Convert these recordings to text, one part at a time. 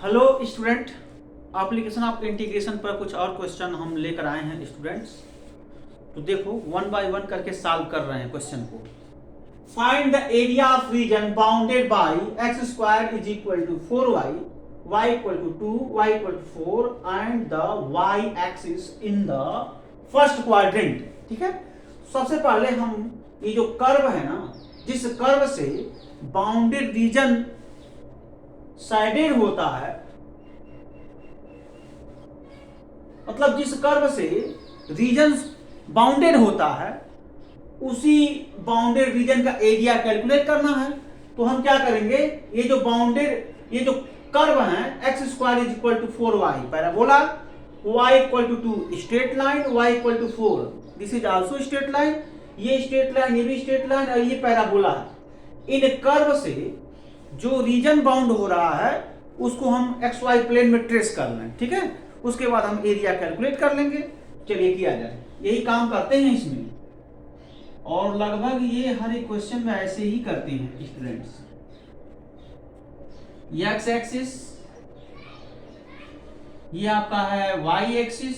Hello student, application of integration पर कुछ और क्वेश्चन हम लेकर आए हैं स्टूडेंट्स। तो देखो वन बाय वन करके सॉल्व कर रहे हैं क्वेश्चन को। Find the area of region bounded by x square is equal to 4y, y equal to 2, y equal to 4 and the y axis in the first quadrant. ठीक है, सबसे पहले हम ये जो कर्व है ना, जिस कर्व से बाउंडेड रीजन साइडेड होता है, मतलब जिस कर्व से रीजन बाउंडेड होता है उसी बाउंडेड रीजन का एरिया कैलकुलेट करना है। तो हम क्या करेंगे, ये जो बाउंडेड ये जो कर्व है x square is equal to 4y parabola, y equal to 2 straight line, y equal to 4 this is also straight line, ये स्ट्रेट लाइन, ये भी स्ट्रेट लाइन और ये पैराबोला है। इन कर्व से जो रीजन बाउंड हो रहा है उसको हम एक्स वाई प्लेन में ट्रेस कर लें। ठीक है, उसके बाद हम एरिया कैलकुलेट कर लेंगे। चलिए किया जाए, यही काम करते हैं इसमें, और लगभग ये हर एक क्वेश्चन में ऐसे ही करते हैं स्टूडेंट्स। एक्स एक्सिस ये आपका है, वाई एक्सिस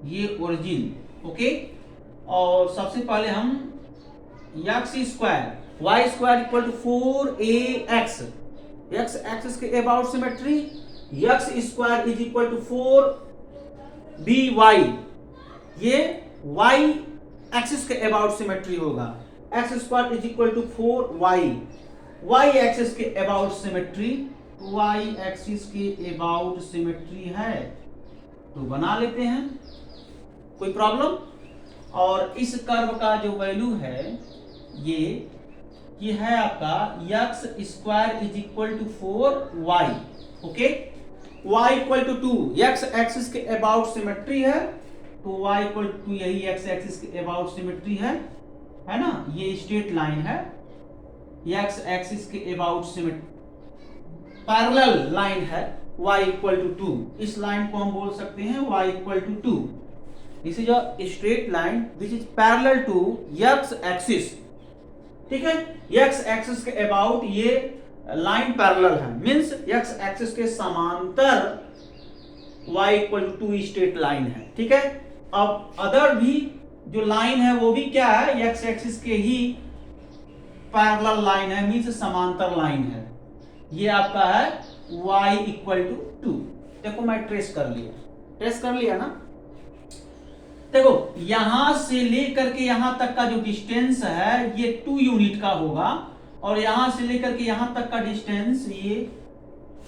ये ओरिजिन। ओके, और सबसे पहले हम X square y square equal to 4ax, x axis के about symmetry, x square is equal to 4by, ये y एक्सिस के अबाउट सिमेट्री होगा। x square is equal to 4y, y axis के about symmetry, y axis के about symmetry है तो बना लेते हैं, कोई प्रॉब्लम। और इस कर्व का जो वैल्यू है ये है आपका x square is equal to 4y। Okay, y equal to 2, x axis के अबाउट सिमेट्री है तो y इक्वल टू यही x एक्सिस के अबाउट सिमेट्री है ना, ये स्ट्रेट लाइन है, x एक्सिस के अबाउट सिमेट्री पैरेलल लाइन है, y इक्वल टू 2। इस लाइन को हम बोल सकते हैं y equal to 2। This is a straight line which is parallel to x axis. ठीक है, x एक्सिस के अबाउट ये लाइन पैरेलल है, मींस x एक्सिस के समांतर y equal to 2 straight line है। ठीक है, अब अदर भी जो लाइन है वो भी क्या है, x एक्सिस के ही पैरेलल लाइन है, मींस समांतर लाइन है। ये आपका है y इक्वल टू 2। देखो मैं ट्रेस कर लिया ना। देखो यहां से लेकर के यहां तक का जो डिस्टेंस है ये 2 यूनिट का होगा, और यहां से लेकर के यहां तक का डिस्टेंस ये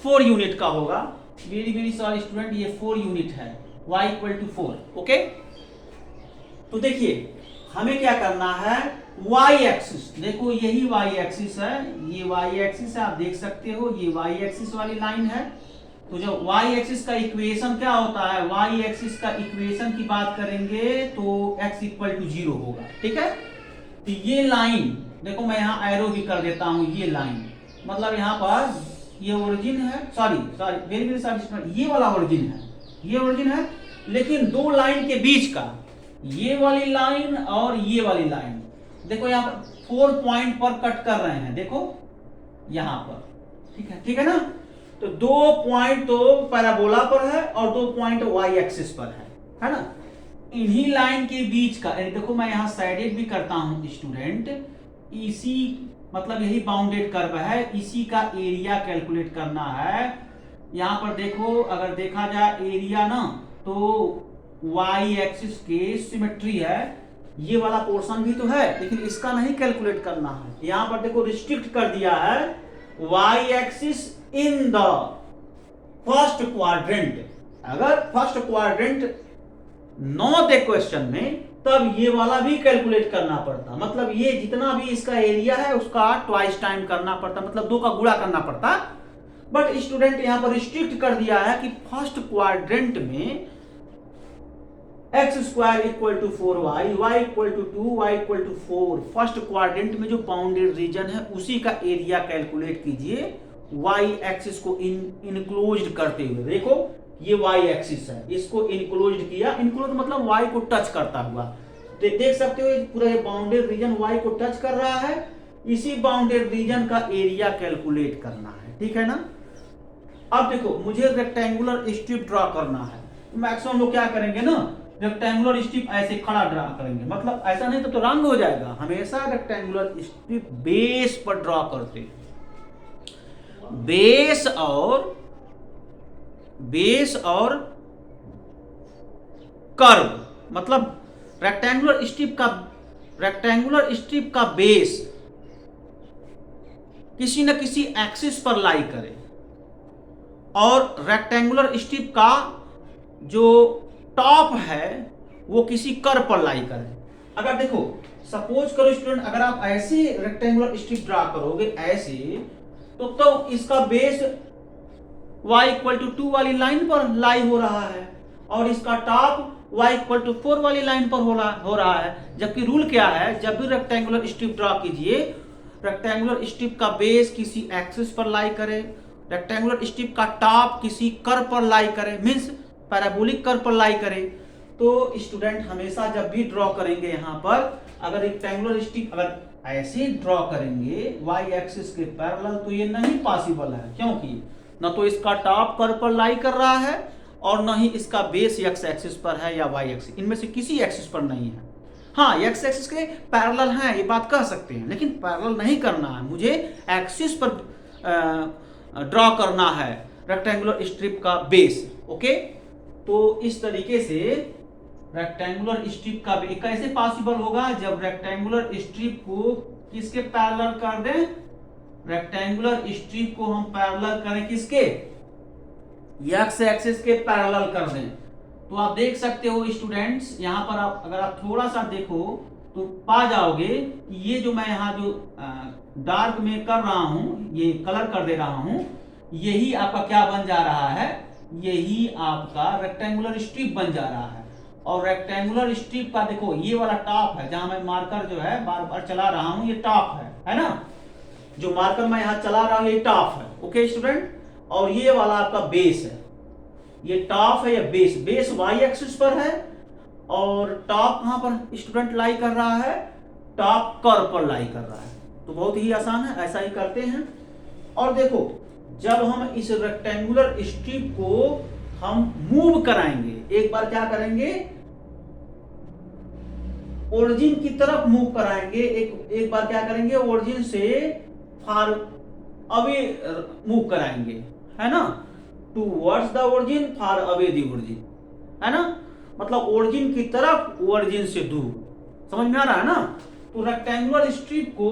4 यूनिट का होगा। वेरी सॉरी स्टूडेंट, ये 4 यूनिट है, y इक्वल टू 4। ओके, तो देखिए हमें क्या करना है, y एक्सिस, देखो यही y एक्सिस है, ये y एक्सिस है, आप देख सकते हो ये y एक्सिस वाली लाइन है। तो जब y एक्सिस का इक्वेशन क्या होता है, y एक्सिस का इक्वेशन की बात करेंगे तो x इक्वल टू 0 होगा। ठीक है, तो ये लाइन देखो, मैं यहाँ एरो भी कर देता हूँ, ये लाइन मतलब यहाँ पर ये ओरिजिन है, सॉरी वेरी सॉरी, ये वाला ओरिजिन है, ये ओरिजिन है, लेकिन दो लाइन के बीच का ये वाली लाइन और ये वाली लाइन, देखो यहाँ पर 4 पॉइंट पर कट कर रहे हैं, देखो यहाँ पर। ठीक है ना, तो 2 पॉइंट तो पैराबोला पर है और 2 पॉइंट y एक्सिस पर है ना। इन्हीं लाइन के बीच का, देखो मैं यहां साइडेड भी करता हूं स्टूडेंट, इसी मतलब यही बाउंडेड कर्व है, इसी का एरिया कैलकुलेट करना है। यहां पर देखो, अगर देखा जाए एरिया ना, तो y एक्सिस के सिमेट्री है, ये वाला पोर्शन भी तो है, लेकिन इसका नहीं कैलकुलेट करना है। यहां पर देखो रिस्ट्रिक्ट कर दिया है y axis in the first quadrant. अगर first quadrant not a question में, तब ये वाला भी कैलकुलेट करना पड़ता, मतलब ये जितना भी इसका एरिया है उसका ट्वाइस टाइम करना पड़ता, मतलब 2 का गुणा करना पड़ता। बट स्टूडेंट यहां पर रिस्ट्रिक्ट कर दिया है कि फर्स्ट क्वाड्रेंट में x square equal to 4y, y equal to 2, y equal to 4, first quadrant में जो बाउंडेड रीजन है उसी का एरिया कैलकुलेट कीजिए y एक्सिस को इनक्लोज्ड करते हुए। देखो ये y एक्सिस है, इसको इनक्लोज्ड किया, इनक्लोज मतलब y को टच करता हुआ, देख सकते हो पूरा ये बाउंडेड रीजन y को टच कर रहा है, इसी बाउंडेड रीजन का एरिया कैलकुलेट करना है। ठीक है ना, अब देखो मुझे रेक्टेंगुलर स्ट्रिप ड्रॉ करना है, तो मैक्सिमम लोग क्या करेंगे ना, रेक्टेंगुलर स्ट्रिप ऐसे खड़ा ड्रॉ करेंगे, मतलब ऐसा नहीं तो रंग हो जाएगा। हमेशा रेक्टेंगुलर स्ट्रिप बेस पर ड्रॉ करते हैं, बेस और कर्व, मतलब रेक्टेंगुलर स्ट्रिप का बेस किसी न किसी एक्सिस पर लाई करे और रेक्टेंगुलर स्ट्रिप का जो टॉप है वो किसी कर्व पर लाई करे। अगर देखो सपोज करो स्टूडेंट, अगर आप ऐसे रेक्टेंगुलर स्ट्रिप ड्रा करोगे ऐसे, तो इसका बेस y=2 वाली लाइन पर लाई हो रहा है और इसका टॉप y=4 वाली लाइन पर हो रहा है। जबकि रूल क्या है, जब भी रेक्टेंगुलर स्ट्रिप ड्रॉ कीजिए, रेक्टेंगुलर स्ट्रिप का बेस किसी एक्सिस पर लाई करे, रेक्टेंगुलर स्ट्रिप का टॉप किसी कर्व पर लाई करे, मींस पैराबोलिक कर्व पर लाई करे। तो स्टूडेंट हमेशा जब भी ड्रॉ करेंगे यहाँ पर, अगर रेक्टेंगुलर स्ट्रिप अगर ऐसे ड्रॉ करेंगे y एक्सिस के पैरेलल, तो ये नहीं पॉसिबल है, क्योंकि न तो इसका टॉप कर्व पर लाई कर रहा है और न ही इसका बेस x एक्सिस पर है या y एक्सिस, इनमें से किसी एक्सिस पर नहीं है। हाँ, x एक्सिस के पैरेलल हैं, ये बात कह सकते हैं, लेकिन पैरेलल नहीं करना है, मुझे एक्सिस पर ड्रॉ करना है रेक्टेंगुलर स्ट्रिप का बेस। ओके, तो इस तरीके से रेक्टेंगुलर स्ट्रिप का बेस कैसे पॉसिबल होगा, जब रेक्टेंगुलर स्ट्रिप को किसके पैरेलल कर दें, रेक्टेंगुलर स्ट्रिप को हम पैरेलल करें किसके, x एक्सिस के पैरेलल कर दें। तो आप देख सकते हो स्टूडेंट्स, यहाँ पर आप अगर आप थोड़ा सा देखो तो पा जाओगे कि ये जो मैं यहाँ जो डार्क में कर रहा हूँ, ये कलर कर दे रहा हूँ, यही आपका क्या बन जा रहा है, यही आपका रेक्टेंगुलर स्ट्रिप बन जा रहा है। और रेक्टेंगुलर स्ट्रिप का देखो ये वाला टॉप है, जहां मैं मार्कर जो है बार बार चला रहा हूं, ये टॉप है ना, जो मार्कर मैं यहां चला रहा हूं ये टॉप है। ओके स्टूडेंट, और ये वाला आपका बेस है, ये टॉप है या बेस y एक्सिस पर है और टॉप कहां पर स्टूडेंट लाई कर रहा है, टॉप कर्व पर लाई कर रहा है। तो बहुत ही आसान है, ऐसा ही करते हैं। और देखो जब हम इस रेक्टेंगुलर स्ट्रिप को हम मूव कराएंगे, एक बार क्या करेंगे, ओरिजिन की तरफ मूव कराएंगे, एक बार क्या करेंगे, ओरिजिन से फार अवे मूव कराएंगे, है ना, towards the origin, far away the origin, है ना, मतलब ओरिजिन की तरफ, ओरिजिन से दूर। समझ में आ रहा है ना। तो रेक्टेंगुलर स्ट्रिप को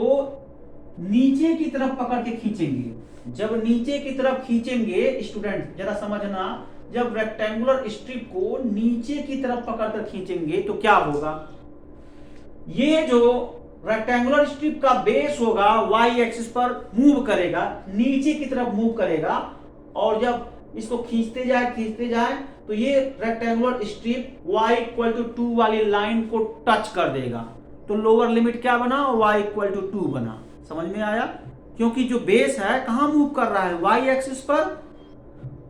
नीचे की तरफ पकड़ के खींचेंगे, जब नीचे की तरफ खींचेंगे स्टूडेंट जरा समझना, जब रेक्टेंगुलर स्ट्रिप को नीचे की तरफ पकड़कर खींचेंगे तो क्या होगा, ये जो रेक्टेंगुलर स्ट्रिप का बेस होगा y एक्सिस पर मूव करेगा, नीचे की तरफ मूव करेगा, और जब इसको खींचते जाए तो ये रेक्टेंगुलर स्ट्रिप y=2 वाली लाइन को टच कर देगा। तो लोअर लिमिट क्या बना, y=2 बना। समझ में आया, क्योंकि जो बेस है कहां मूव कर रहा है, y एक्सिस पर।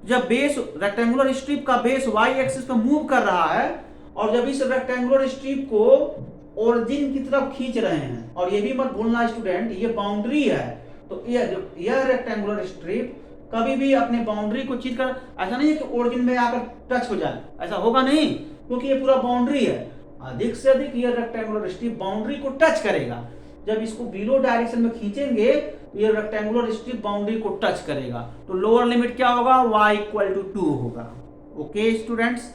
जब बेस रेक्टेंगुलर स्ट्रिप का बेस y एक्सिस पर मूव कर रहा है और जब इस रेक्टेंगुलर स्ट्रिप को ओरिजिन की तरफ खींच रहे हैं, और ये भी मत भूलना स्टूडेंट, ये बाउंड्री है, तो यह रेक्टेंगुलर स्ट्रिप कभी भी अपने बाउंड्री को चीर कर, ऐसा नहीं है कि ओरिजिन में आकर टच हो जाए, ऐसा होगा नहीं, क्योंकि ये पूरा बाउंड्री है। अधिक से अधिक यह रेक्टेंगुलर स्ट्रिप बाउंड्री को टच करेगा। जब इसको बिलो डायरेक्शन में खींचेंगे तो ये रेक्टेंगुलर स्ट्रिप बाउंड्री को टच करेगा। तो लोअर लिमिट क्या होगा, y=2 होगा। ओके स्टूडेंट्स,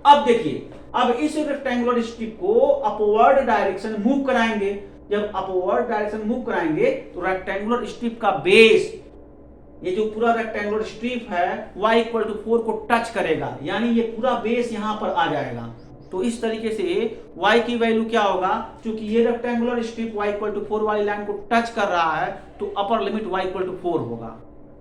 अब देखिए, अब इस रेक्टेंगुलर स्ट्रिप को अपवर्ड डायरेक्शन मूव कराएंगे। जब अपवर्ड डायरेक्शन मूव कराएंगे तो रेक्टेंगुलर स्ट्रिप का बेस, ये जो पूरा रेक्टेंगुलर स्ट्रिप है y=4 को टच करेगा, यानी ये पूरा बेस यहां पर आ जाएगा। तो इस तरीके से y की वैल्यू क्या होगा, क्योंकि ये रेक्टेंगुलर स्ट्रिप y=4 वाली लाइन को टच कर रहा है, तो अपर लिमिट y=4 होगा,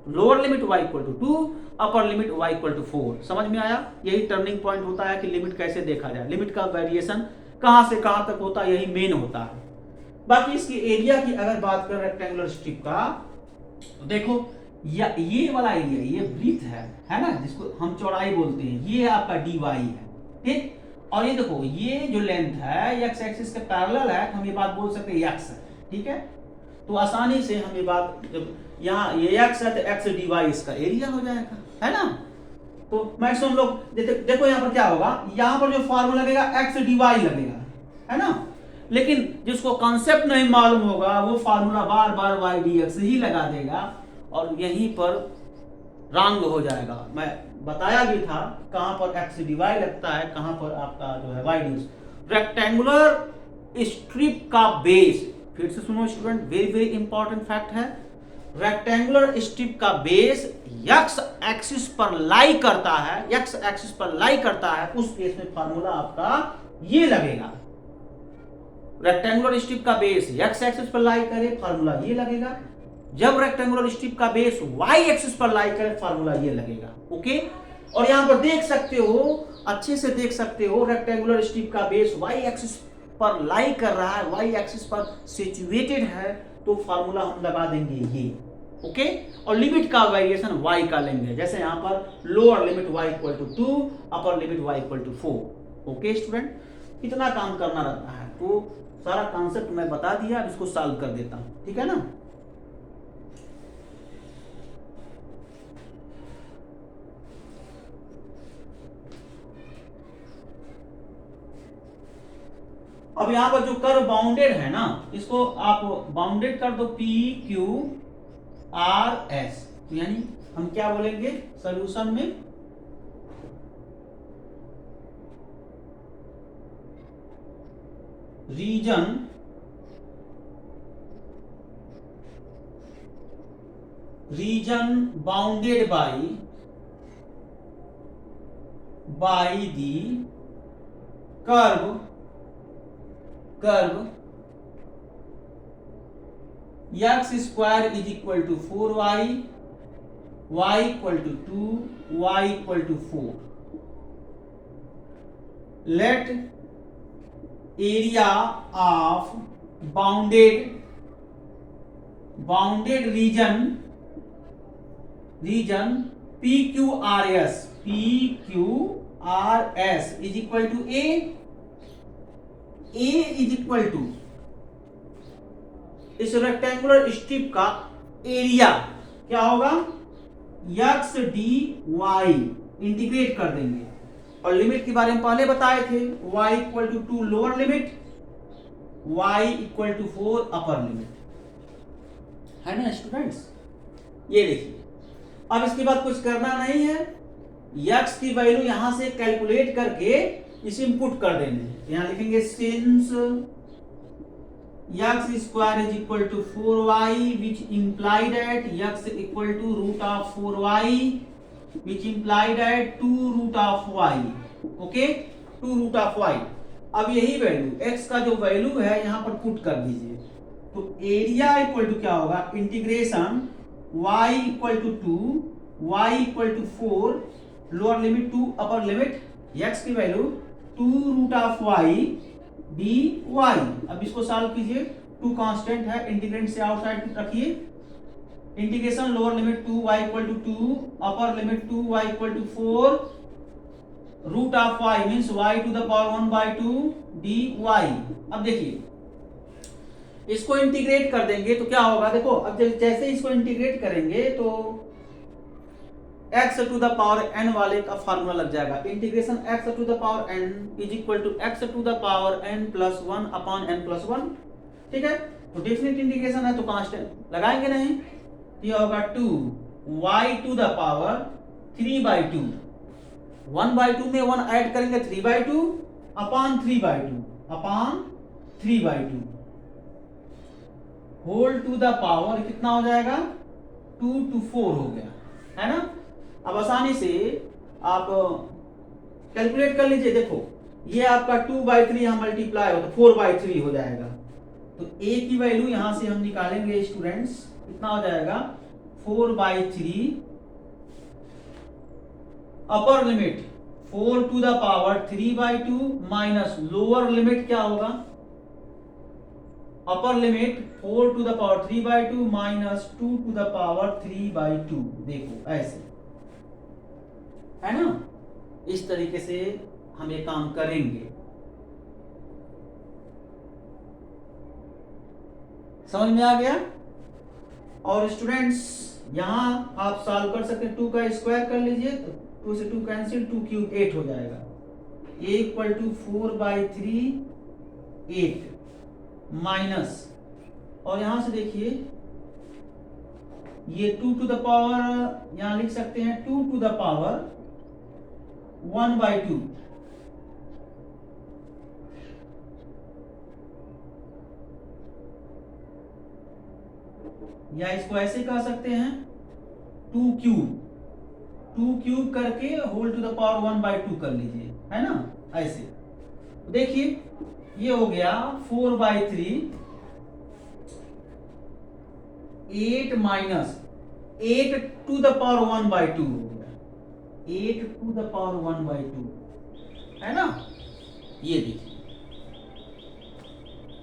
lower limit y=2, upper limit y=4। समझ में आया, यही टर्निंग पॉइंट होता है कि लिमिट कैसे देखा जाए, लिमिट का वेरिएशन कहां से कहां तक होता है, यही मेन होता है। बाकी इसकी एरिया की अगर बात करें रेक्टेंगुलर स्ट्रिप का, तो देखो ये वाला एरिया, ये ब्रीथ है ना, जिसको हम चौड़ाई बोलते हैं, ये आपका dy है, ठीक। और ये देखो ये जो लेंथ है x एक्सिस के पैरेलल है, तो हम ये बात बोल सकते हैं x है, ठीक है। तो आसानी से हम ये बात, जब यहाँ ये x है तो x dy इसका एरिया हो जाएगा। है ना। तो मैक्सिमम लोग देखो यहाँ पर क्या होगा, यहाँ पर जो फार्मूला लगेगा एक्स dy लगेगा, है ना। लेकिन जिसको कॉन्सेप्ट नहीं मालूम होगा वो फार्मूला बार बार y dx ही लगा देगा और यहीं पर रॉन्ग हो जाएगा। मैं बताया भी था कहां पर एक्स dy लगता है, कहां पर आपका जो है y dx। रेक्टेंगुलर स्ट्रिप का बेस, फिर से सुनो student, very very important fact है। रेक्टेंगुलर स्ट्रिप का बेस एक्स एक्सिस पर लाई करता है, एक्स एक्सिस पर लाई करता है, उस केस में फार्मूला आपका ये लगेगा। रेक्टेंगुलर स्ट्रिप का बेस एक्स एक्सिस पर लाई करे, फार्मूला ये लगेगा। जब रेक्टेंगुलर स्ट्रिप का बेस वाई एक्सिस पर लाई करे, फार्मूला ये लगेगा। ओके, और यहां पर देख सकते हो, अच्छे से देख सकते हो, रेक्टेंगुलर स्ट्रिप का बेस वाई एक्सिस पर लाई कर रहा है, वाई एक्सिस पर सिचुएटेड है, तो फार्मूला हम लगा देंगे ये। ओके, और लिमिट का वेरिएशन y का लेंगे, जैसे यहां पर lower limit y equal to 2, upper limit y equal to 4। Okay student, इतना काम करना रहता है, तो सारा कॉन्सेप्ट मैं बता दिया, अब इसको सॉल्व कर देता हूं, ठीक है ना। अब यहां पर जो कर्व बाउंडेड है ना, इसको आप बाउंडेड कर दो P Q R S, यानी हम क्या बोलेंगे सॉल्यूशन में, region bounded by the curve x square is equal to 4y, y equal to 2, y equal to 4। Let area of bounded region PQRS is equal to A is equal to इस rectangular strip का area क्या होगा, x dy, integrate कर देंगे, और limit के बारे में पहले बताए थे, y equal to 2 lower limit, y equal to 4 upper limit, है ना स्टूडेंट्स। ये देखिए, अब इसके बाद कुछ करना नहीं है, x की वैल्यू यहां से कैलकुलेट करके इसे इनपुट कर देंगे। यहां लिखेंगे since x square is equal to 4y which implied at x equal to root of 4y which implied at 2 root of y। Okay, 2 root of y। अब यही वैल्यू x का जो वैल्यू है यहां पर पुट कर दीजिए, तो एरिया इक्वल टू क्या होगा, integration y equal to 2, y equal to 4, lower limit 2, upper limit x की value 2 root of y dy। अब इसको सॉल्व कीजिए, 2 कांस्टेंट है, इंटीग्रेंट से आउटसाइड रखिए, integration lower limit 2y equal to 2, upper limit 2y equal to 4, root of y means y to the power 1/2 dy। अब देखिए इसको इंटीग्रेट कर देंगे तो क्या होगा, देखो अब जैसे इसको इंटीग्रेट करेंगे तो x to the power n वाले का फार्मूला लग जाएगा, integration x to the power n is equal to x to the power n plus 1 upon n plus 1। ठीक है, तो डेफिनेट इंटीग्रेशन है तो कांस्टेंट लगाएंगे नहीं, ये होगा 2y टू द पावर 3/2, 1/2 में 1 ऐड करेंगे 3/2 upon 3/2 whole to the power कितना हो जाएगा, 2 to 4 हो गया, है ना। अब आसानी से आप कैलकुलेट कर लीजिए, देखो ये आपका 2/3 यहां मल्टीप्लाई हो तो 4/3 हो जाएगा, तो a की वैल्यू यहां से हम निकालेंगे स्टूडेंट्स, कितना हो जाएगा 4/3, upper limit 4 to the power 3/2 minus lower limit क्या होगा, upper limit 4 to the power 3/2 minus 2 to the power 3/2। देखो ऐसे, है ना, इस तरीके से हम ये काम करेंगे। समझ में आ गया। और स्टूडेंट्स यहाँ आप सॉल्व कर सकते हैं, 2 का स्क्वायर कर लीजिए तो 2 से 2 कैंसिल, 2 क्यूब 8 हो जाएगा, a इक्वल टू 4/3 8 माइनस, और यहां से देखिए ये 2 टू द पावर यहां लिख सकते हैं 2 टू द पावर 1/2, या इसको ऐसे कह सकते हैं 2 क्यूब करके होल टू द पावर 1/2 कर लीजिए, है ना, ऐसे। देखिए ये हो गया 4/3 8 माइनस 8 टू द पावर 1/2 हो गया, 8 टू द पावर 1/2, है ना। ये देखिए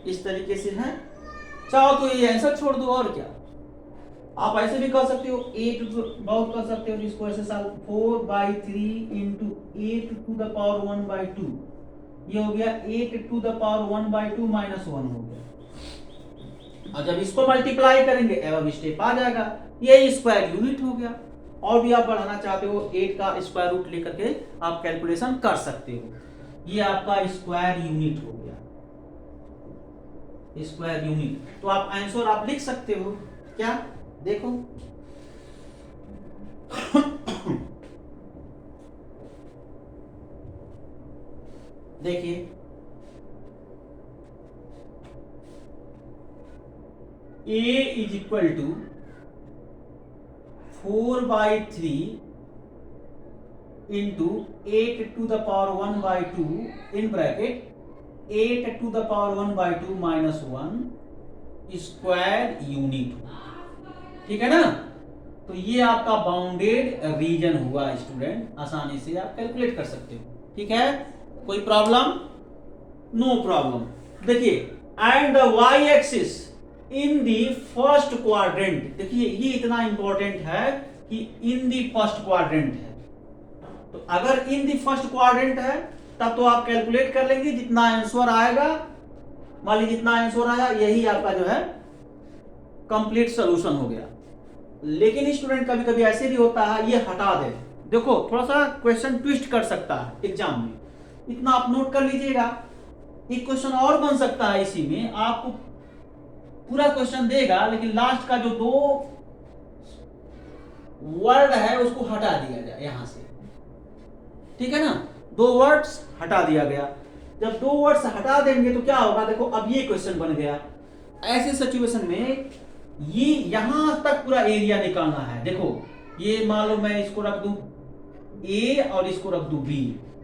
इस तरीके से है। चाहो तो ये आंसर छोड़ दो, और क्या, आप ऐसे भी कर सकते हो, 8 बहुत कर सकते हो, इसको ऐसे साल 4/3 इंटू 8 टू द पावर 1/2, ये हो गया 8 टू द पावर 1/2 माइनस 1 हो गया। और जब इसको मल्टीप्लाई करेंगे एवं स्टेप आ जाएगा, ये स्क्वायर यूनिट हो गया। और भी आप बढ़ाना चाहते हो 8 का स्क्वायर रूट लेकर के आप कैलकुलेशन कर सकते हो, ये आपका स्क्वायर यूनिट हो गया, स्क्वायर यूनिट। तो आप आंसर आप लिख सकते हो क्या, देखो देखिए a is equal to 4/3 into 8 to the power 1/2 in bracket 8 to the power 1/2 minus 1 square unit, ठीक है ना। तो ये आपका बाउंडेड रीजन हुआ स्टूडेंट, आसानी से आप कैलकुलेट कर सकते हो, ठीक है। कोई प्रॉब्लम, नो प्रॉब्लम। देखिए and the Y axis in the first quadrant, देखिए ये इतना इंपॉर्टेंट है कि इन दी फर्स्ट क्वाड्रेंट है, तो अगर इन दी फर्स्ट क्वाड्रेंट है तब तो आप कैलकुलेट कर लेंगे, जितना आंसर आएगा, मान लीजिए जितना आंसर आया यही आपका जो है कंप्लीट सोल्यूशन हो गया। लेकिन स्टूडेंट कभी कभी ऐसे भी होता है, ये हटा दे, देखो थोड़ा सा क्वेश्चन ट्विस्ट कर सकता है एग्जाम में, इतना आप नोट कर लीजिएगा। एक क्वेश्चन और बन सकता है, इसी में आपको पूरा क्वेश्चन देगा लेकिन लास्ट का जो 2 वर्ड है उसको हटा दिया जाए यहां से, ठीक है ना, 2 वर्ड्स हटा दिया गया। जब 2 वर्ड्स हटा देंगे तो क्या होगा, देखो अब ये क्वेश्चन बन गया। ऐसे सिचुएशन में ये यहां तक पूरा एरिया निकालना है। देखो ये मान लो मैं इसको रख दूं A और इसको रख दूं B,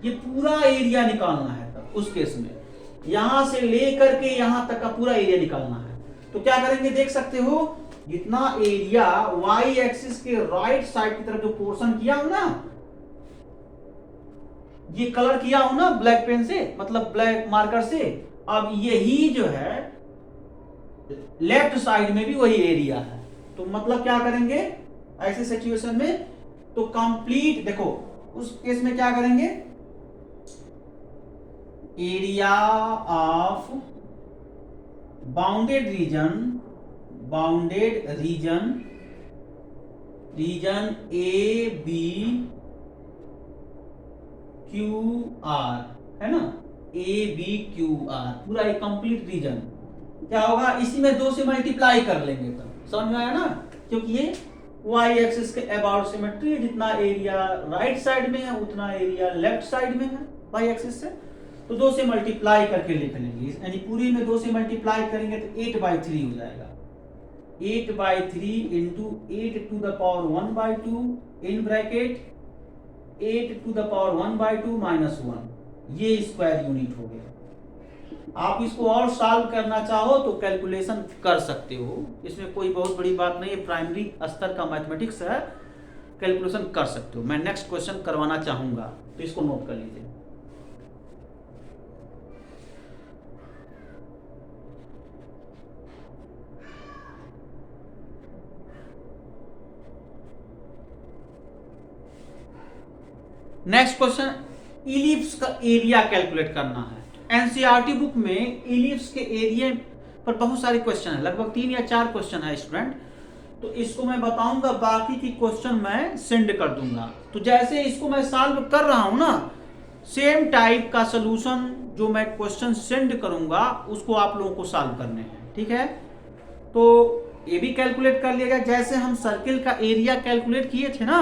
ये पूरा एरिया निकालना है। तब उस केस में यहां से लेकर के यहां तक का पूरा एरिया निकालना है। तो क्या करेंगे, देख सकते हो जितना एरिया y एक्सिस के राइट साइड की तरफ जो पोर्शन किया हूं ना, ये कलर किया हूं ना ब्लैक पेन से, मतलब ब्लैक मार्कर से, अब यही जो है लेफ्ट साइड में भी वही एरिया है। तो मतलब क्या करेंगे ऐसे सिचुएशन में, तो कंप्लीट देखो उस केस में क्या करेंगे, area of bounded region A B Q R, है ना, ए बी क्यू आर, पूरा एक कंप्लीट रीजन क्या होगा, इसी में 2 से मल्टीप्लाई कर लेंगे। तब समझ में आया ना, क्योंकि ये y एक्सिस के अबाउट सिमेट्री, जितना एरिया राइट साइड में है उतना एरिया लेफ्ट साइड में है y एक्सिस से, तो 2 से मल्टीप्लाई करके लिख लेंगे, यानी पूरी में 2 से मल्टीप्लाई करेंगे तो 8/3 हो जाएगा, 8/3 into 8 to the power 1/2 in bracket 8 to the power 1/2 minus 1, ये स्क्वायर यूनिट हो गया। आप इसको और सॉल्व करना चाहो तो कैलकुलेशन कर सकते हो, इसमें कोई बहुत बड़ी बात नहीं है, प्राइमरी स्तर का मैथमेटिक्स है, कैलकुलेशन कर सकते हो। मैं नेक्स्ट क्वेश्चन करवाना चाहूंगा तो इसको नोट कर लीजिए। नेक्स्ट क्वेश्चन, इलिप्स का एरिया कैलकुलेट करना है। एनसीईआरटी बुक में इलिप्स के एरिया पर बहुत सारे क्वेश्चन है, लगभग 3 या 4 क्वेश्चन है स्टूडेंट। तो इसको मैं बताऊंगा, बाकी की क्वेश्चन मैं सेंड कर दूंगा। तो जैसे इसको मैं सॉल्व कर रहा हूं ना, सेम टाइप का सलूशन जो मैं क्वेश्चन सेंड करूंगा उसको आप लोगों को सॉल्व करने हैं, ठीक है। तो ये भी कैलकुलेट कर लिएगा, जैसे हम सर्किल का एरिया कैलकुलेट किए थे ना,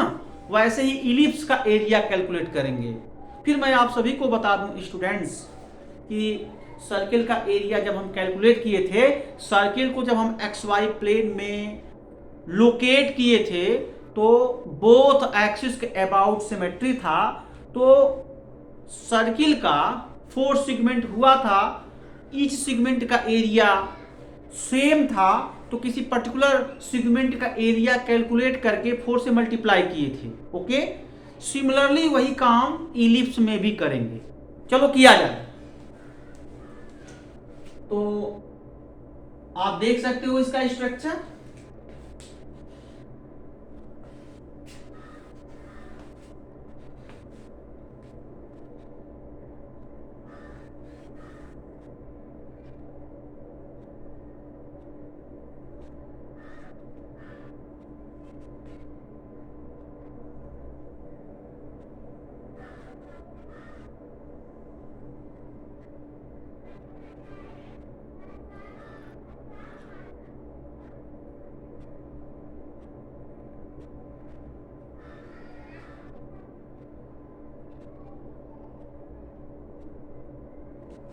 वैसे ही इलिप्स का एरिया कैलकुलेट करेंगे। फिर मैं आप सभी को बता दूं स्टूडेंट्स कि सर्किल का एरिया जब हम कैलकुलेट किए थे, सर्किल को जब हम एक्स वाई प्लेन में लोकेट किए थे तो बोथ एक्सिस के अबाउट सिमेट्री था, तो सर्किल का 4 सेगमेंट हुआ था, ईच सेगमेंट का एरिया सेम था, तो किसी पर्टिकुलर सेगमेंट का एरिया कैलकुलेट करके 4 से मल्टीप्लाई किए थे। ओके, सिमिलरली वही काम इलिप्स में भी करेंगे। चलो किया जाए। तो आप देख सकते हो इसका स्ट्रक्चर।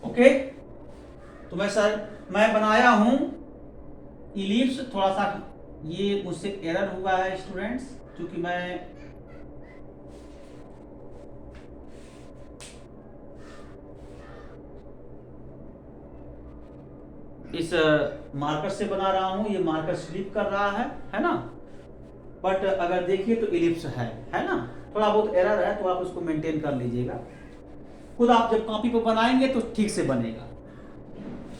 ओके, तो मैं बनाया हूं इलिप्स। थोड़ा सा ये मुझसे एरर हुआ है स्टूडेंट्स, क्योंकि मैं इस मार्कर से बना रहा हूं, ये मार्कर स्लिप कर रहा है ना। बट अगर देखिए तो इलिप्स है ना। थोड़ा बहुत एरर है तो आप उसको मेंटेन कर लीजिएगा, खुद आप जब कॉपी पर बनाएंगे तो ठीक से बनेगा।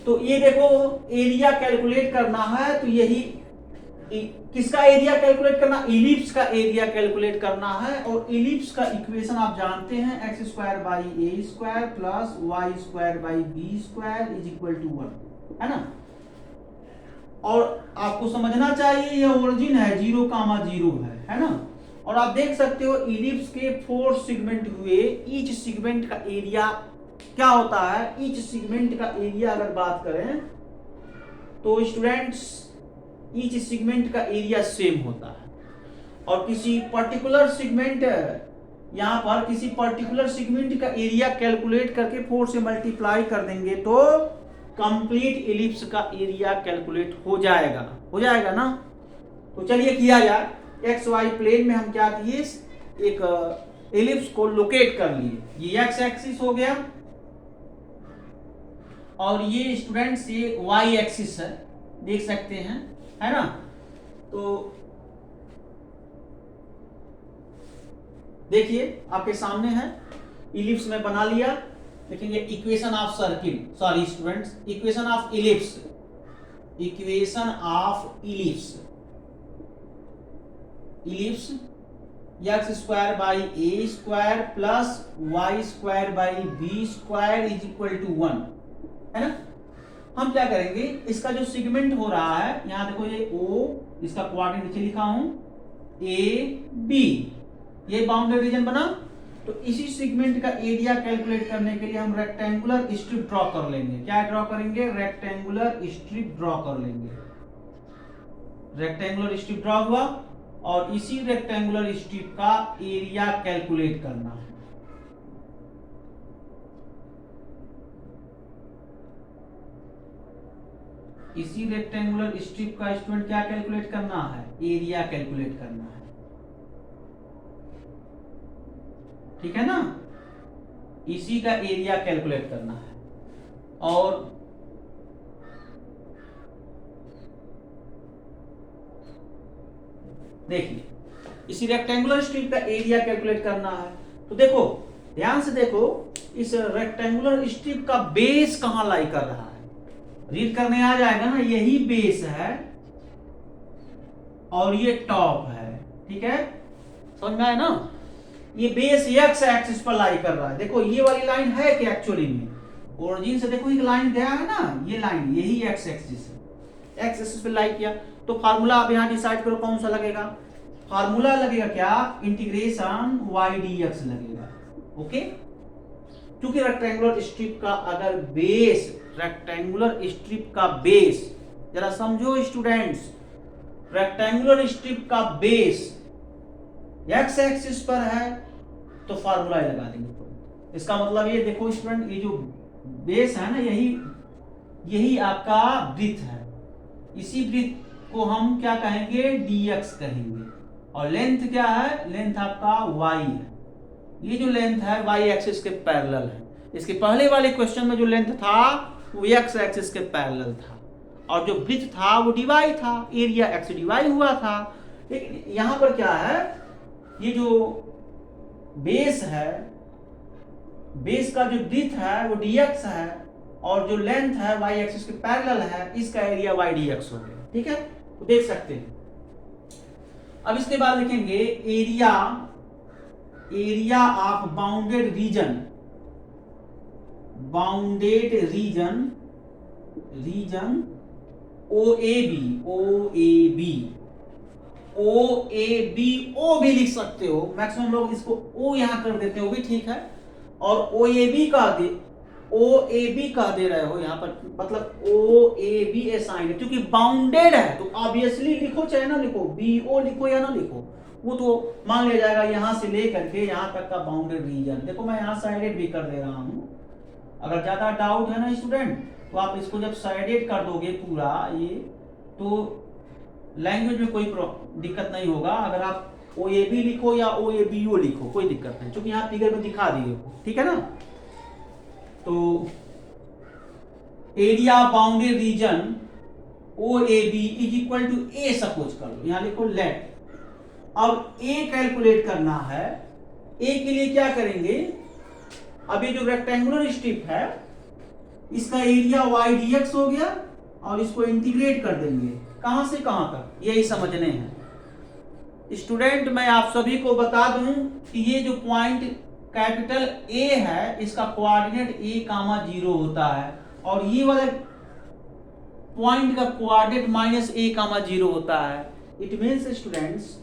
तो ये देखो एरिया कैलकुलेट करना है, तो यही किसका एरिया कैलकुलेट करना, इलिप्स का एरिया कैलकुलेट करना है। और इलिप्स का इक्वेशन आप जानते हैं, x square by a square plus y square by b square is equal to 1, है ना। और आपको समझना चाहिए ये ओरिजिन है 0,0 है ना। और आप देख सकते हो इलिप्स के 4 सेगमेंट हुए, ईच सेगमेंट का एरिया क्या होता है, ईच सेगमेंट का एरिया अगर बात करें तो स्टूडेंट्स ईच सेगमेंट का एरिया सेम होता है। और किसी पर्टिकुलर सेगमेंट, यहां पर किसी पर्टिकुलर सेगमेंट का एरिया कैलकुलेट करके 4 से मल्टीप्लाई कर देंगे तो कंप्लीट इलिप्स का एरिया कैलकुलेट हो जाएगा ना। तो चलिए किया जाए। एक्स वाई प्लेन में हम क्या किए, एक इलिप्स को लोकेट कर लिए। ये एक्स एक्सिस हो गया और ये स्टूडेंट्स ये वाई एक्सिस है, देख सकते हैं, है ना। तो देखिए आपके सामने है, इलिप्स में बना लिया। लेकिन ये equation of circle, sorry students, equation of ellipse, equation of ellipse x square by a square plus y square by b square is equal to 1, है ना। हम क्या करेंगे, इसका जो सेगमेंट हो रहा है, यहां देखो ये O, इसका क्वाड्रेंट नीचे लिखा हूं, ए बी, ये बाउंड्री रीजन बना। तो इसी सेगमेंट का एरिया कैलकुलेट करने के लिए हम रेक्टेंगुलर स्ट्रिप ड्रॉ कर लेंगे। क्या ड्रॉ करेंगे, रेक्टेंगुलर स्ट्रिप ड्रॉ कर लेंगे। रेक्टेंगुलर स्ट्रिप ड्रॉ हुआ और इसी रेक्टेंगुलर स्ट्रिप का एरिया कैलकुलेट करना है। इसी रेक्टेंगुलर स्ट्रिप का स्टूडेंट क्या कैलकुलेट करना है, एरिया कैलकुलेट करना है, ठीक है ना। इसी का एरिया कैलकुलेट करना है। और देखिए इसी रेक्टेंगुलर स्ट्रिप का एरिया कैलकुलेट करना है। तो देखो ध्यान से देखो, इस रेक्टेंगुलर स्ट्रिप का बेस कहां लाई कर रहा है, रीड करने आ जाएगा ना, यही बेस है और ये टॉप है, ठीक है, समझ में आया ना। ये बेस एक्स एक्सिस पर लाई कर रहा है। देखो ये वाली लाइन है कि एक्चुअली में ओरिजिन से देखो एक लाइन गया है ना, ये लाइन यही एक्स एक्सिस है। एक्स एक्सिस पे लाई किया, तो फार्मूला आप यहाँ डिसाइड करो कौन सा लगेगा। फार्मूला लगेगा क्या, इंटीग्रेशन वाई डी एक्स लगेगा। ओके, क्योंकि रेक्टेंगुलर स्ट्रिप का अगर बेस, रेक्टेंगुलर स्ट्रिप का बेस, जरा समझो स्टूडेंट्स, रेक्टेंगुलर स्ट्रिप का बेस एक्स एक्सिस पर है तो फार्मूला लगा देंगे। इसका मतलब ये देखो स्टूडेंट, ये जो बेस है ना, यही आपका ब्रीथ है। इसी ब्रीथ को हम क्या कहेंगे, dx कहेंगे। और लेंथ क्या है, लेंथ आपका y है। ये जो लेंथ है y एक्सिस के पैरेलल है। इसके पहले वाले क्वेश्चन में जो लेंथ था वो x एक्सिस के पैरेलल था, और जो ब्रीथ था वो dy था, एरिया x dy हुआ था। लेकिन यहां पर क्या है, ये जो बेस है, बेस का जो ब्रीथ है वो dx है, और जो लेंथ है y एक्सिस के पैरेलल है, इसका एरिया y dx हो गया। ठीक है, तो देख सकते हैं। अब इसके बाद लिखेंगे area of bounded region, bounded region O भी लिख सकते हो। मैक्सिमम लोग इसको ओ यहां कर देते हो, वो भी ठीक है। और ओ ए बी का दे रहे हो यहाँ पर, मतलब ओ ए बी असाइन है, क्योंकि बाउंडेड है तो ऑब्वियसली लिखो चाहे ना लिखो, बी ओ लिखो या ना लिखो, वो तो मान लिया जाएगा यहां से लेकर के यहां तक का बाउंडेड रीजन। देखो मैं यहाँ साइडेड भी कर दे रहा हूं। अगर ज्यादा डाउट है ना स्टूडेंट, तो आप इसको जब साइडेड कर दोगे पूरा ये, तो लैंग्वेज में कोई दिक्कत नहीं होगा। अगर आप ओ ए बी लिखो या ओ ए बी ओ लिखो, कोई दिक्कत नहीं, क्योंकि यहाँ फिगर में दिखा दिए हो। ठीक है ना, तो area bounded region O A B is equal to a suppose कर लो, यहां लिखो लेट। अब ए कैलकुलेट करना है। ए के लिए क्या करेंगे, अब ये जो रेक्टेंगुलर स्ट्रिप है इसका एरिया वाई डी एक्स हो गया, और इसको इंटीग्रेट कर देंगे कहां से कहां तक, यही समझने हैं स्टूडेंट। मैं आप सभी को बता दूं कि ये जो पॉइंट कैपिटल ए है, इसका कोऑर्डिनेट a, 0 होता है, और ये वाले पॉइंट का कोऑर्डिनेट -a, 0 होता है। इट मींस स्टूडेंट्स,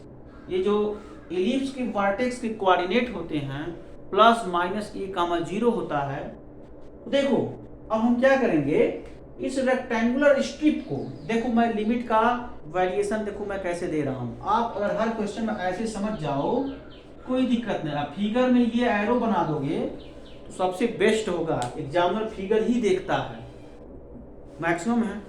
ये जो एलिप्स के वर्टेक्स के कोऑर्डिनेट होते हैं +-a, 0 होता है। तो देखो अब हम क्या करेंगे, इस रेक्टेंगुलर स्ट्रिप को देखो, मैं लिमिट का वेरिएशन देखो मैं कैसे दे रहा हूं। आप अगर हर क्वेश्चन में ऐसे समझ जाओ कोई दिक्कत नहीं, आप फिगर में ये एरो बना दोगे तो सबसे बेस्ट होगा। एग्जामिनर फिगर ही देखता है मैक्सिमम है।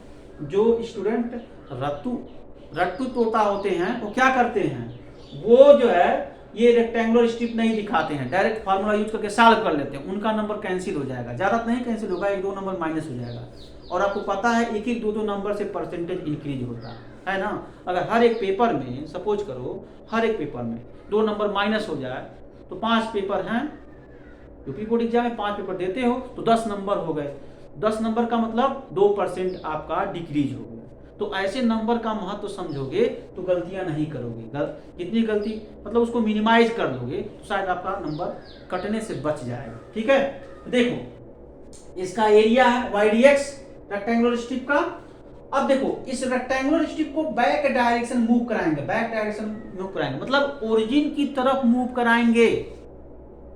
जो स्टूडेंट रट्टू तोता होते हैं वो क्या करते हैं, वो जो है ये रेक्टेंगुलर स्ट्रिप नहीं दिखाते हैं, डायरेक्ट फार्मूला यूज करके सॉल्व कर लेते हैं, उनका नंबर कैंसिल हो जाएगा। ज्यादा नहीं कैंसिल होगा, 1-2 नंबर माइनस हो जाएगा। और आपको पता है 1-1, 2-2 नंबर से परसेंटेज इंक्रीज होता है ना। अगर हर एक पेपर में सपोज करो, हर एक पेपर में 2 नंबर माइनस हो जाए, तो 5 पेपर हैं, यूपी बोर्ड एग्जाम में 5 पेपर देते हो तो 10 नंबर हो गए। 10 नंबर का मतलब 2% आपका डिक्रीज हो गया। तो ऐसे नंबर का महत्व समझोगे तो गलतियां नहीं करोगे। कितनी गलती मतलब उसको मिनिमाइज कर दोगे तो शायद आपका नंबर कटने से बच जाएगा। ठीक है, तो देखो इसका एरिया है y d x rectangular strip का। अब देखो इस रेक्टेंगुलर स्ट्रिप को बैक डायरेक्शन मूव कराएंगे, बैक डायरेक्शन मूव कराएंगे मतलब ओरिजिन की तरफ मूव कराएंगे,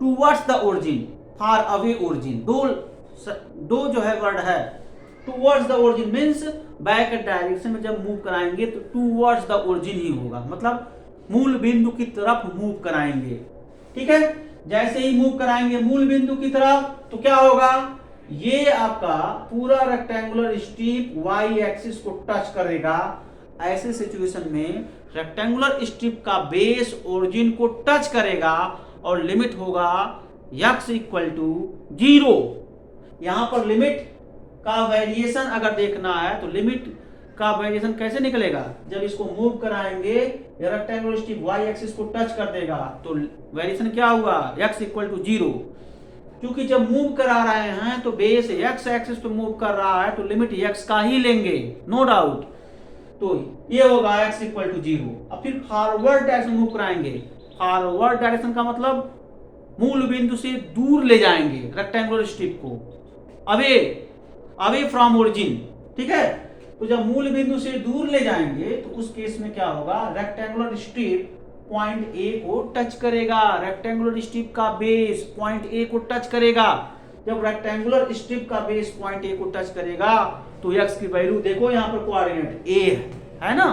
towards the origin, far away origin. दो जो है वर्ड है, towards the origin means back direction में जब मूव कराएंगे तो टूवर्ड्स द ओरिजिन ही होगा, मतलब मूल बिंदु की तरफ मूव कराएंगे। ठीक है, जैसे ही मूव कराएंगे मूल बिंदु की तरफ तो क्या होगा, ये आपका पूरा रेक्टेंगुलर स्ट्रिप वाई एक्सिस को टच करेगा। ऐसे सिचुएशन में रेक्टेंगुलर स्ट्रिप का बेस ओरिजिन को टच करेगा और लिमिट होगा x = 0। यहां पर लिमिट का वेरिएशन अगर देखना है तो लिमिट का वेरिएशन कैसे निकलेगा, जब इसको मूव कराएंगे रेक्टेंगुलर स्ट्रिप वाई एक्सिस को टच कर देगा तो वेरिएशन क्या हुआ, x = 0। क्योंकि जब मूव करा रहे हैं तो बेस x एक्सिस पे मूव कर रहा है तो लिमिट x का ही लेंगे, नो डाउट। तो ये होगा x = 0। अब फिर फॉरवर्ड डायरेक्शन मूव कराएंगे, फॉरवर्ड डायरेक्शन का मतलब मूल बिंदु से दूर ले जाएंगे रेक्टेंगुलर स्ट्रिप को, अवे फ्रॉम ओरिजिन। ठीक है, तो जब मूल बिंदु से दूर ले जाएंगे तो उस केस में क्या होगा, रेक्टेंगुलर स्ट्रिप पॉइंट ए को टच करेगा, रेक्टेंगुलर स्ट्रिप का बेस पॉइंट ए को टच करेगा। जब रेक्टेंगुलर स्ट्रिप का बेस पॉइंट ए को टच करेगा तो x की वैल्यू देखो यहाँ पर कोऑर्डिनेट a है ना,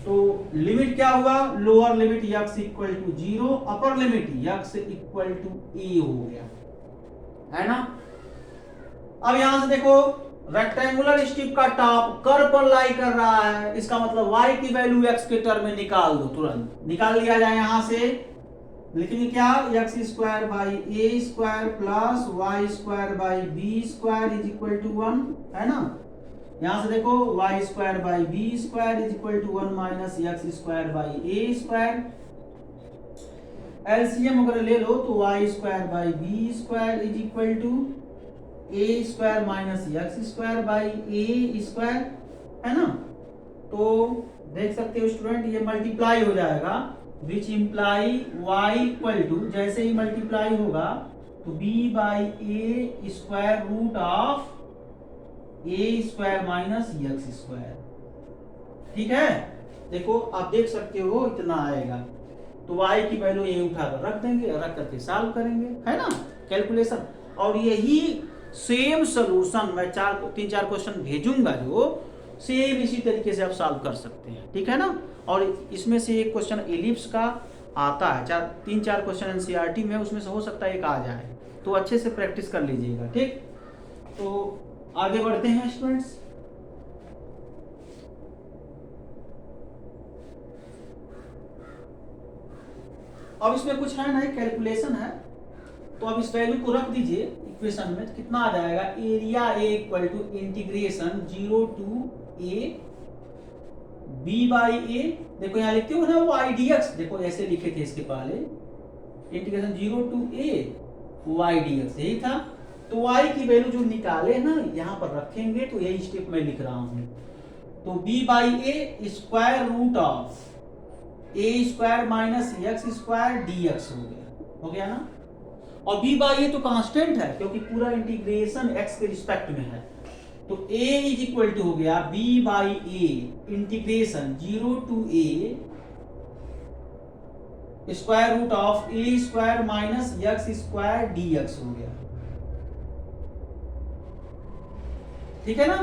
तो लिमिट क्या हुआ, lower limit x equal to 0, upper limit x equal to a हो गया, है ना। अब यहां से देखो रेक्टेंगुलर स्ट्रिप का टॉप कर्व पर लाई कर रहा है, इसका मतलब y की वैल्यू x के टर्म में निकाल दो, तुरंत निकाल लिया जाए। यहां से लिखेंगे क्या, x square by a square plus y square by b square is equal to 1, है ना। यहां से देखो y square by b square is equal to 1 minus x square by a square. LCM अगर ले लो तो y square by b square is equal to a square minus x square by a square, है ना। तो देख सकते हो स्टूडेंट ये मल्टीप्लाई हो जाएगा, which imply y equal to, जैसे ही मल्टीप्लाई होगा तो b by a square root of a square minus x square, ठीक है। देखो आप देख सकते हो इतना आएगा, तो y की वैल्यू ये उठाकर रख देंगे, रख करके सॉल्व करेंगे, है ना, कैलकुलेशन। और यही सेम सोल्यूशन मैं 3-4 क्वेश्चन भेजूंगा जो सेम इसी तरीके से आप सॉल्व कर सकते हैं, ठीक है ना। और इसमें से एक क्वेश्चन एलिप्स का आता है, 3-4 क्वेश्चन एनसीईआरटी में, उसमें से हो सकता है एक आ जाए, तो अच्छे से प्रैक्टिस कर लीजिएगा, ठीक। तो आगे बढ़ते हैं स्टूडेंट्स। अब इसमें कुछ है ना, कैलकुलेशन है, तो अब इस वैल्यू को रख दीजिए इक्वेशन में, तो कितना आ जाएगा, area A equal to integration 0 to A B by A, देखो यहाँ लिखते हो ना वाई डी एक्स, देखो ऐसे लिखे थे इसके पहले, integration 0 to a y d x, यही था। तो y की वैल्यू जो निकाले ना यहाँ पर रखेंगे, तो यही स्टेप मैं लिख रहा हूं, तो b by a square root of a square minus x square d x हो गया ना। और b बाई ए तो कांस्टेंट है क्योंकि पूरा इंटीग्रेशन x के रिस्पेक्ट में है, तो a इज इक्वल टू हो गया b by a integration 0 to a square root of a square minus x square d x हो गया, ठीक है ना।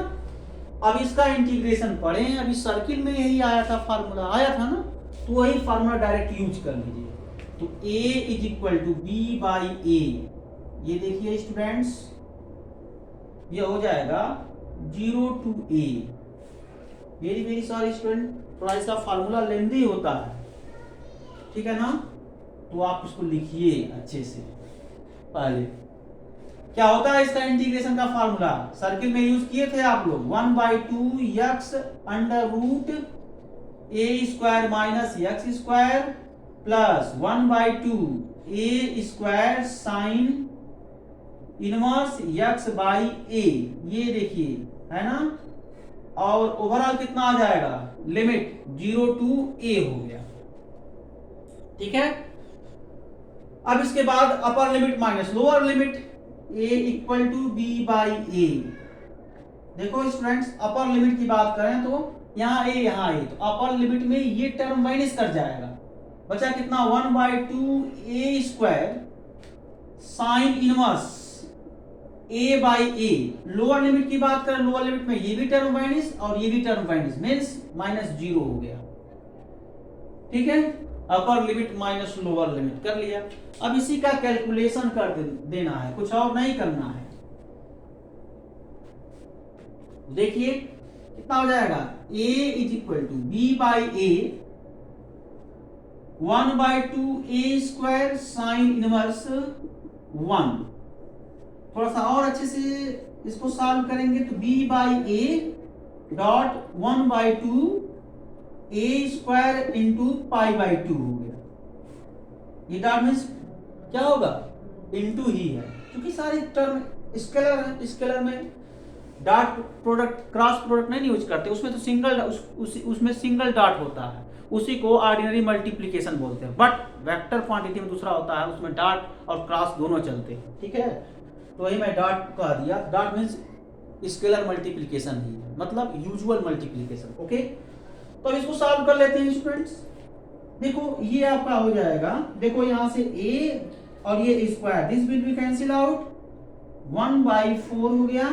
अब इसका इंटीग्रेशन पढ़े, अभी सर्किल में यही आया था, फार्मूला आया था ना, तो वही फार्मूला डायरेक्ट यूज कर लीजिए। तो a is equal to B by A, ये देखिए स्टूडेंट्स ये हो जाएगा 0 to a, very very sorry student, थोड़ा इसका फार्मूला लेंदी होता है, ठीक है ना। तो आप इसको लिखिए अच्छे से। पहले क्या होता है इसका इंटीग्रेशन का फार्मूला, सर्किल में यूज किए थे आप लोग, 1/2 X under root A square minus x square plus 1/2 A square sine inverse X by A, ये देखिए है ना। और ओवरऑल कितना आ जाएगा, लिमिट 0 टू ए हो गया, ठीक है। अब इसके बाद upper limit minus lower limit, a equal to B by A. देखो स्टूडेंट्स अपर लिमिट की बात करें तो यहाँ a यहाँ a, तो अपर लिमिट में ये टर्म माइनस कर जाएगा, बचा कितना 1/2 ए square sine inverse a by A. Lower limit की बात करें, लोअर लिमिट में ये भी टर्म माइनस और ये भी टर्म माइनस, मीन्स -0 हो गया, ठीक है। अपर लिमिट माइनस लोअर लिमिट कर लिया। अब इसी का कैलकुलेशन कर देना है, कुछ और नहीं करना है। देखिए कितना हो जाएगा, a is equal to B by a 1/2 A square sine inverse 1। थोड़ा सा और अच्छे से इसको सॉल्व करेंगे तो b by A dot 1/2 A square into π/2 हो गया। ये डॉट मीन्स क्या होगा, इंटू ही है, क्योंकि सारी टर्म स्केलर है, स्केलर में डॉट प्रोडक्ट क्रॉस प्रोडक्ट नहीं यूज करते, उसमें तो सिंगल उसमें सिंगल डॉट होता है, उसी को ऑर्डिनरी मल्टीप्लिकेशन बोलते हैं। बट वेक्टर क्वांटिटी में दूसरा होता है, उसमें डॉट और क्रॉस दोनों चलते हैं, ठीक है। तो वही मैं डॉट कह दिया, डॉट मीन्स स्केलर मल्टीप्लिकेशन ही है, मतलब यूजुअल मल्टीप्लिकेशन। ओके, तो अब इसको सॉल्व कर लेते हैं स्टूडेंट्स। देखो ये आपका हो जाएगा, देखो यहां से a और ये square, this will be cancel out, 1/4 हो गया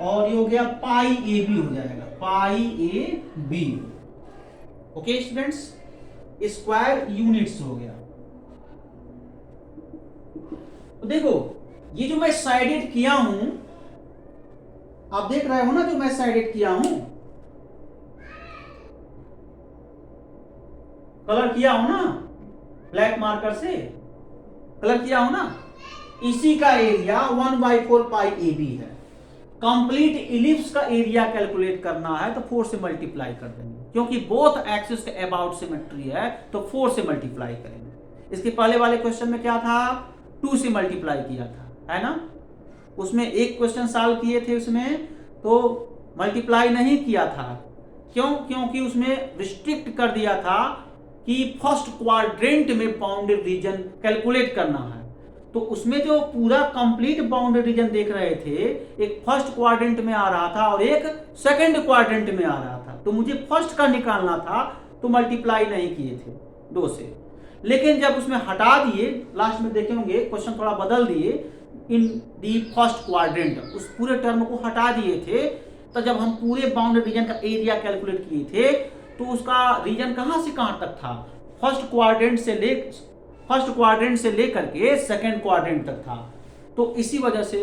और ये हो गया पाई ए बी हो जाएगा, पाई ए B. Okay students, square units हो गया। तो देखो ये जो मैं साइडेड किया हूं, आप देख रहे हो ना, जो मैं साइडेड किया हूं, कलर किया हूं ना, ब्लैक मार्कर से कलर किया हूं ना, इसी का एरिया 1/4 पाई ए बी है। कंप्लीट इलिप्स का एरिया कैलकुलेट करना है तो 4 से मल्टीप्लाई कर देंगे, क्योंकि बोथ एक्सिस के अबाउट सिमेट्री है तो 4 से मल्टीप्लाई करेंगे। इसके पहले वाले क्वेश्चन में क्या था, 2 से मल्टीप्लाई किया था, है ना। उसमें एक क्वेश्चन सॉल्व किए थे, उसमें तो मल्टीप्लाई नहीं किया था। क्यों? क्योंकि उसमें रिस्ट्रिक्ट कर दिया था कि फर्स्ट क्वाड्रेंट में बाउंडेड रीजन कैलकुलेट करना है। तो उसमें जो पूरा कंप्लीट बाउंडेड रीजन देख रहे थे, एक फर्स्ट क्वाड्रेंट में आ रहा था और एक सेकंड क्वाड्रेंट में आ रहा था, तो मुझे फर्स्ट का निकालना था, तो मल्टीप्लाई नहीं किए थे 2 से। लेकिन जब उसमें हटा दिए, लास्ट में देखेंगे क्वेश्चन थोड़ा बदल दिए, इन दी फर्स्ट क्वाड्रेंट, उस पूरे टर्म को हटा दिए थे, तो जब हम पूरे बाउंडेड रीजन का एरिया कैलकुलेट किए थे, तो उसका रीजन कहां से कहां तक था, फर्स्ट क्वाड्रेंट से लेकर के सेकंड क्वाड्रेंट तक था। तो इसी वजह से,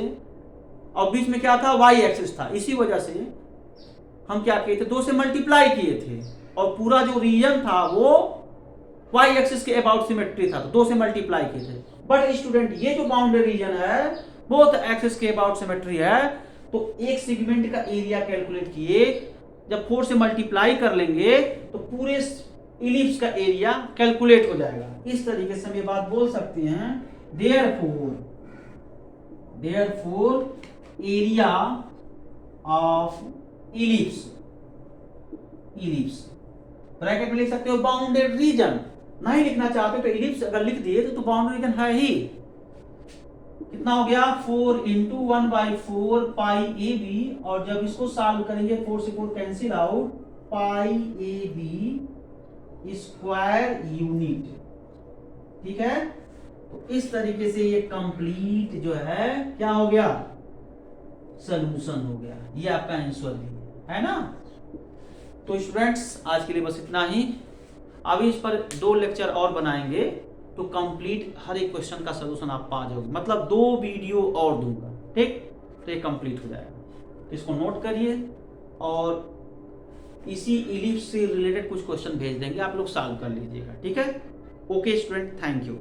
और बीच में क्या था, वाई एक्सिस था, इसी वजह से हम क्या किए थे, 2 से मल्टीप्लाई किए थे, और पूरा जो रीजन था वो वाई एक्सिस के अबाउट सिमेट्री था, तो 2 से मल्टीप्लाई किए थे। बट स्टूडेंट, ये जो बाउंडेड रीजन है बोथ एक्सिस के अबाउट सिमेट्री है, तो एक सेगमेंट का एरिया कैलकुलेट किए, जब 4 से मल्टीप्लाई कर लेंगे तो पूरे इलिप्स का एरिया कैलकुलेट हो जाएगा। इस तरीके से हम ये बात बोल सकते हैं, therefore area of ellipse bracket में लिख सकते हो बाउंडेड रीजन, नहीं लिखना चाहते तो इलिप्स अगर लिख दिए तो बाउंडेड रीजन है ही। कितना हो गया, 4 × 1/4 पाई ए बी, और जब इसको सॉल्व करेंगे 4 से 4 कैंसिल आउट, पाई ए बी स्क्वायर यूनिट। ठीक है, तो इस तरीके से ये कंप्लीट जो है क्या हो गया, सॉल्यूशन हो गया। ये आपका आंसर भी है ना। तो स्टूडेंट्स, आज के लिए बस इतना ही। अभी इस पर 2 लेक्चर और बनाएंगे तो कंप्लीट हर एक क्वेश्चन का सलूशन आप पा जाओगे, मतलब 2 वीडियो और दूंगा, ठीक, तो ये कंप्लीट हो जाएगा। तो इसको नोट करिए, और इसी इलिप्स से रिलेटेड कुछ क्वेश्चन भेज देंगे, आप लोग सॉल्व कर लीजिएगा, ठीक है। Okay student, thank you.